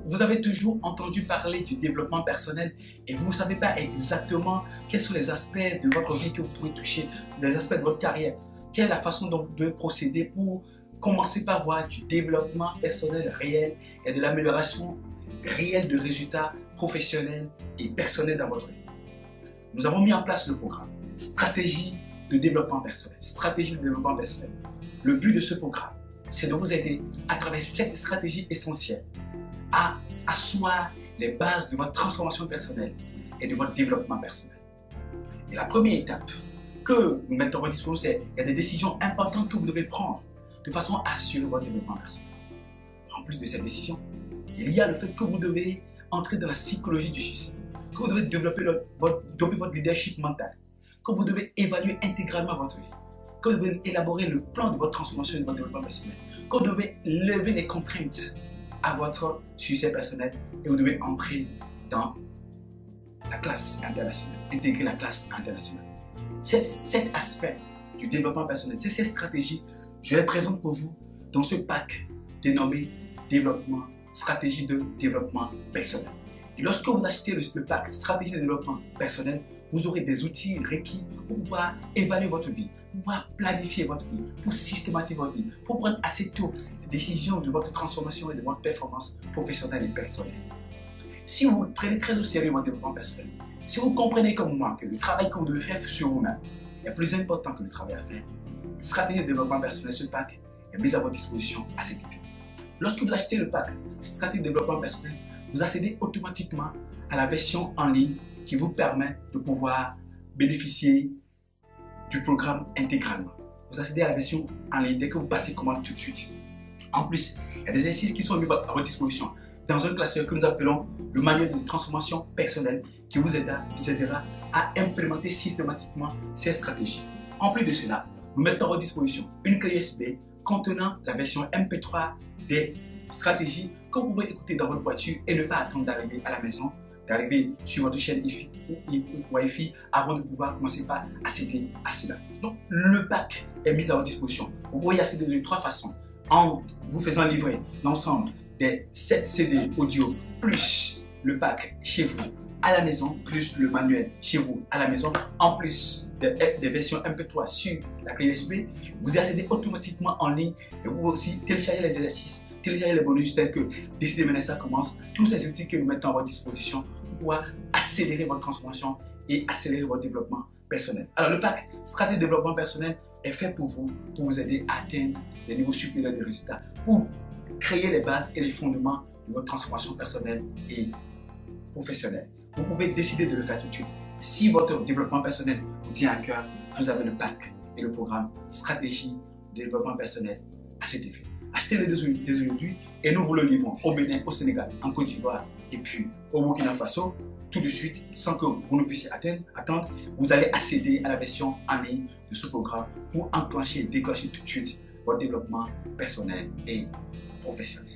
Vous avez toujours entendu parler du développement personnel et vous ne savez pas exactement quels sont les aspects de votre vie que vous pouvez toucher, les aspects de votre carrière. Quelle est la façon dont vous devez procéder pour commencer par voir du développement personnel réel et de l'amélioration réelle de résultats professionnels et personnels dans votre vie. Nous avons mis en place le programme Stratégie de développement personnel. Stratégie de développement personnel. Le but de ce programme, c'est de vous aider à travers cette stratégie essentielle à asseoir les bases de votre transformation personnelle et de votre développement personnel. Et la première étape que nous mettons à votre disposition, c'est qu'il y a des décisions importantes que vous devez prendre de façon à assurer votre développement personnel. En plus de ces décisions, il y a le fait que vous devez entrer dans la psychologie du succès, que vous devez développer votre leadership mental, que vous devez évaluer intégralement votre vie, que vous devez élaborer le plan de votre transformation et de votre développement personnel, que vous devez lever les contraintes à votre succès personnel et vous devez entrer dans la classe internationale, intégrer la classe internationale. Cet aspect du développement personnel, c'est cette stratégie, je les présente pour vous dans ce pack dénommé stratégie de développement personnel. Et lorsque vous achetez le pack stratégie de développement personnel, vous aurez des outils requis pour pouvoir évaluer votre vie, pour pouvoir planifier votre vie, pour systématiser votre vie, pour prendre assez tôt les décisions de votre transformation et de votre performance professionnelle et personnelle. Si vous prenez très au sérieux votre développement personnel, si vous comprenez comme moi que le travail que vous devez faire sur vous-même est plus important que le travail à faire, stratégie de développement personnel, ce pack est mis à votre disposition à cet effet. Lorsque vous achetez le pack stratégie de développement personnel, vous accédez automatiquement à la version en ligne qui vous permet de pouvoir bénéficier du programme intégralement. Vous accédez à la version en ligne dès que vous passez commande tout de suite. En plus, il y a des exercices qui sont mis à votre disposition dans un classeur que nous appelons le manuel de transformation personnelle qui vous aidera à implémenter systématiquement ces stratégies. En plus de cela, nous mettons à votre disposition une clé USB contenant la version MP3 des stratégies que vous pouvez écouter dans votre voiture et ne pas attendre d'arriver à la maison, d'arriver sur votre chaîne Wi-Fi avant de pouvoir commencer par accéder à cela. Donc, le pack est mis à votre disposition. Vous pouvez y accéder de 3 façons. En vous faisant livrer l'ensemble des 7 CD audio plus le pack chez vous à la maison, plus le manuel chez vous à la maison, en plus des versions MP3 sur la clé USB, vous y accédez automatiquement en ligne et vous pouvez aussi télécharger les exercices, télécharger les bonus tels que Décider maintenant ça commence, tous ces outils que nous mettons à votre disposition pour pouvoir accélérer votre transformation et accélérer votre développement personnel. Alors le pack stratégie de développement personnel est fait pour vous aider à atteindre des niveaux supérieurs de résultats, pour créer les bases et les fondements de votre transformation personnelle et professionnelle. Vous pouvez décider de le faire tout de suite. Si votre développement personnel vous tient à cœur, vous avez le pack et le programme stratégie de développement personnel à cet effet. Achetez-les dès aujourd'hui et nous vous le livrons au Bénin, au Sénégal, en Côte d'Ivoire et puis au Burkina Faso tout de suite sans que vous ne puissiez attendre. Vous allez accéder à la version en ligne de ce programme pour enclencher et déclencher tout de suite votre développement personnel et professionnel.